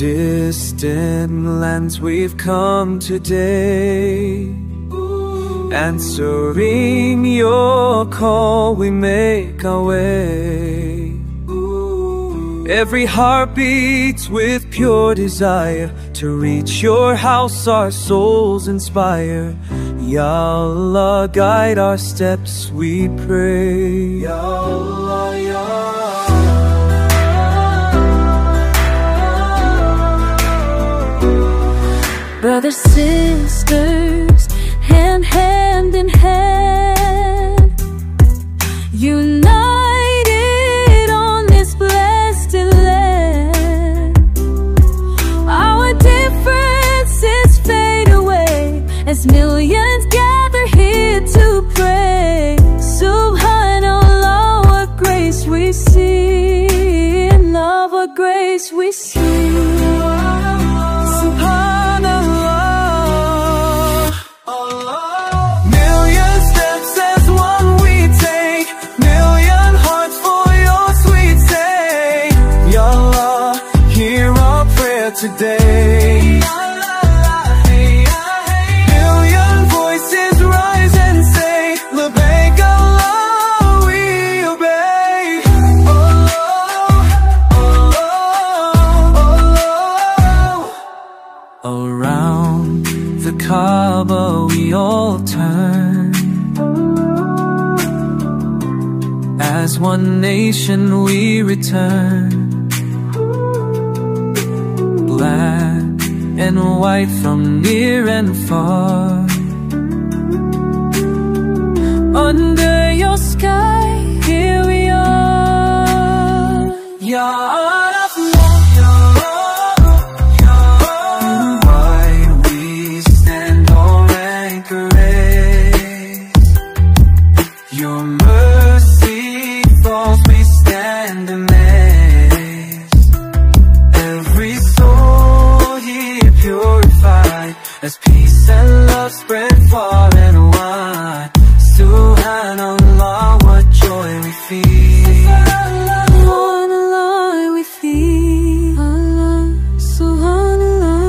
distant lands we've come today. Answering your call, we make our way. Every heart beats with pure desire to reach your house, our souls inspire. Ya Allah, guide our steps, we pray. Ya Allah, Ya Allah. Brothers, sisters, hand in hand, united on this blessed land. Our differences fade away as millions gather here to pray. Subhanallah, what grace we see, and love, what grace we see. Today, million voices rise and say, Labbaik Allah, we obey. Around the Kaaba we all turn, as one nation we return. Black and white from near and far, under your sky, here we are. Ya Allah, why we stand on anchor raised. Your mercy falls, we stand amazed. Every soul here purified, as peace and love spread far and wide. Subhanallah, what joy we feel. Subhanallah, we feel. Allah, Subhanallah.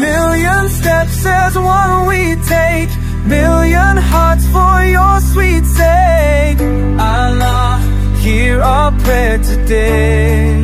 Million steps as one we take, million hearts for your sweet sake. Allah, hear our prayer today.